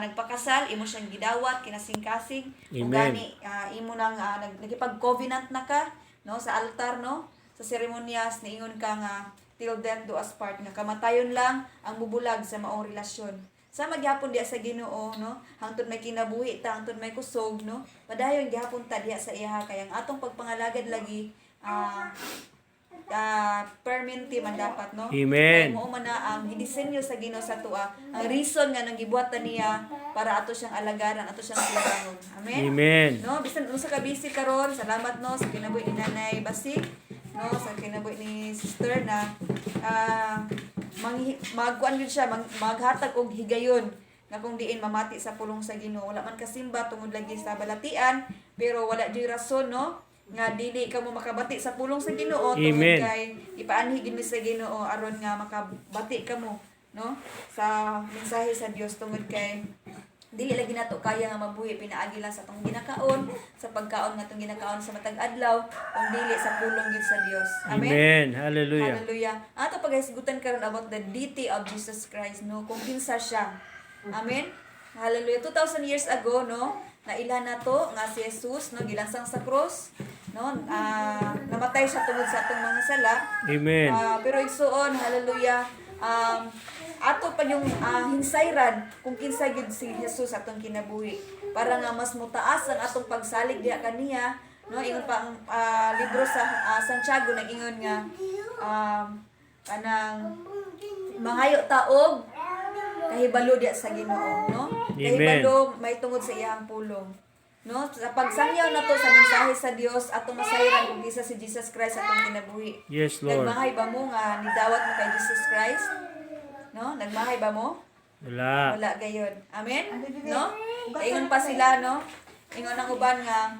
nagpakasal, imo siyang gidawat kinasing-kasing. Ug Amen. gani imo nang nagipag-covenant na ka, no, sa altar, no, sa seremonyas niingon ka nga till death do us part, nga kamatayon lang ang mubulag sa maong relasyon. Sa magyapon diya sa Ginoo, no, hangtod may kinabuhi ta, hangtod may kusog, no, padayon gyapon ta diya sa iya, kay ang atong pagpangalagad lagi permanente man dapat, no. Amen. Kay mo man na ang gidisenyo sa Ginoo sa tuwa, ang reason nga nang gibuhatan niya para ato siyang alagaran, ato siyang silangon. Amen. Amen. No, bisan unsa ka busy karon, salamat, no, sa kinabuhi ni Nanay Basik, no, sa kinabuhi ni sister na magkuan gyud siya, maghatag og higayon nga kung diin mamati sa pulong sa Ginoo. Wala man kasimba tungod lagi sa balatian, pero wala jud rason, no, nga dili ka mo makabati sa pulong sa Ginoo tungod Amen. kay ipaanhi gid mi sa Ginoo aron nga makabati ka mo, no, sa mensahe sa Dios, tungod kay dili lagi nato kaya nga mabuhi pinaagi lang sa atong ginakaon, sa pagkaon nga atong ginakaon sa matag adlaw, kung dili sa pulong gid sa Dios. Amen. Amen. Hallelujah. Hallelujah. Ato paghisgutan karon about the deity of Jesus Christ, no, kung kinsa siya. Amen. Hallelujah. 2,000 years ago, no, naila na to nga si Jesus, no, gilansang sa cross, no, namatay siya tungod sa atong mga sala. Amen. Pero igsuon, hallelujah, ato pa yung hinsayran kung kinsa gyud si Jesus atong kinabuhi, para nga mas mutaas ang atong pagsalig diha kaniya, no. Ingon pa ang libro sa Santiago, nag-ingon nga kanang mangayo taog kahibalo diha sa Ginoo, no. Kahibalo may tungod sa iyang pulong, no. Sa pagsangyaw nato sa mensahe sa Dios, atong masayran kung kinsa si Jesus Christ atong kinabuhi. Yes, Lord. Nagmahay ba mo nga nidawat mo kay Jesus Christ? No? Nagmahay ba mo? Wala. Wala gayon. Amen? No? Ingon pa sila, no? Ingon ang uban nga,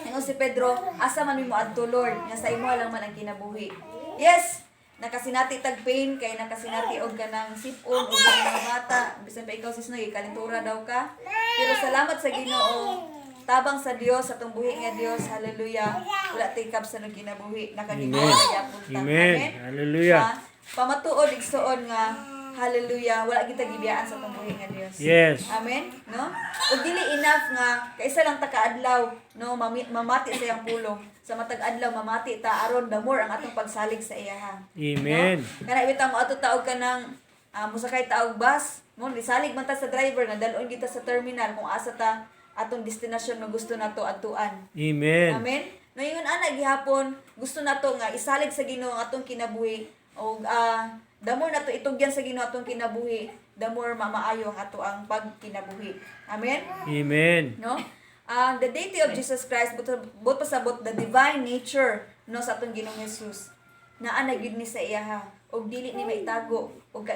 ingon si Pedro, asa man mo adto, Lord, nga sa imo lang man ang kinabuhi. Yes! Nakasinati tag pain, kay nakasinati og kanang sipon, og mga bata, bisan pa ikaw sisnoy, kalintura daw ka. Pero salamat sa Ginoo, tabang sa Dios, atong buhi nga Dios, hallelujah, wala tikab sa nung kinabuhi, nakagibuhi sa punta. Amen. Hallelujah. Pamatuod igsuon nga hallelujah, wala kita gibiyaan sa atong buhi nga Dios. Yes. Amen, no? Ug dili enough nga kaisa lang ta kaadlaw, no, mamati sa iyang pulong. Sa matag adlaw mamati ta aron the more ang atong pagsalig sa iya, ha. Amen. No? Kana ibitaw mo ato taog kanang musakay taog bus, mo lisalig man ta sa driver nga dalon kita sa terminal kung asa ta atong destinasyon nga gusto nato adtuan. Amen. Amen. No, ingon ana gihapon, gusto nato nga isalig sa Ginoo ang atong kinabuhi, o the more nato itugyan sa Ginoo atong kinabuhi, the more mamaayo ang ato ang pagkinabuhi. Amen. Amen. No? The deity of Jesus Christ, but pasabot the divine nature, no, sa atong Ginoong Jesus, naa na gyud ni sa iya, ha, og dili ni maitago, og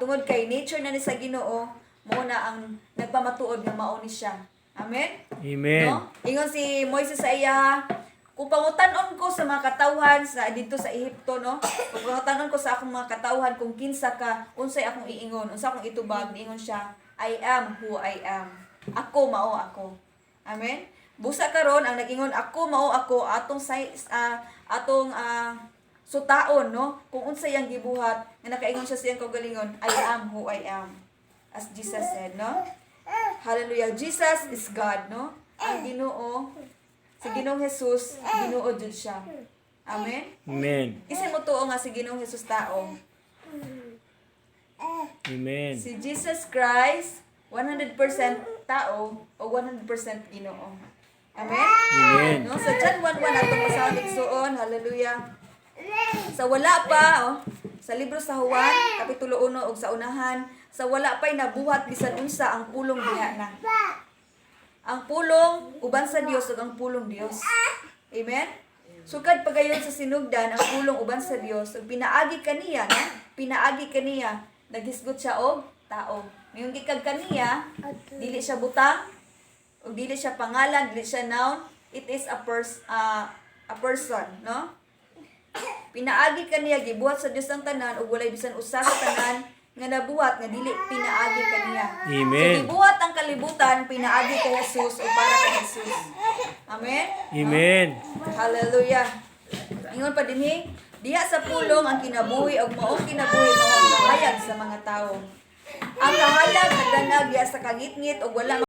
tungod kay nature na ni sa Ginoo, mo na ang nagpamatuod nga mao ni siya. Amen. Amen. No? Ingon si Moises sa iya, kung pangutan-on ko sa mga katawhan sa dito sa Ehipto, no, kung pangutan-on ko sa akong mga katawhan kung kinsa ka, unsay akong iingon, unsa akong itubag, niingon siya, I am who I am. Ako mao ako. Amen. Busa karon ang nag-ingon ako mao ako, atong sutaon, no, kung unsay yang gibuhat nga nakaingon siya sa iyang kaugalingon, I am who I am, as Jesus said, no. Hallelujah. Jesus is God, no. Ang Ginoo, si Ginoong Jesus, Ginoo jud siya. Amen. Amen. Isa mo tuo nga si Ginoong Jesus tao. Amen. Si Jesus Christ 100% tao o 100% Ginoo. Amen. Amen. No, sa John 1:1 atong basahon igsuon, hallelujah. Sa wala pa, sa libro sa Juan, kapitulo 1 ug sa unahan, sa wala pa'y nabuhat bisan unsa ang pulong diha na. Ang pulong uban sa Dios ug ang pulong Dios. Amen. Sukad pagayon sa sinugdan ang pulong uban sa Dios ug pinaagi kaniya, no? Pinaagi kaniya, naghisgot siya og tao. Ngayong gikag kaniya, dili siya butang, ug dili siya pangalan, dili siya noun. It is a person, no? Pinaagi kaniya, gibuhat sa Dios ang tanan ug walay bisan usa sa tanan nga nabuhat nga dili pinaagi kaniya. Amen. So gibuhat ang kalibutan, pinaagi kay Jesus o para kay Jesus. Amen. Amen. Hallelujah. Ingon pa dinhi, diha sa pulong ang kinabuhi ug maong kinabuhi mao ang kahayag sa mga tawo. Ang kahalag nagdanag diha sa kangitngit ug wala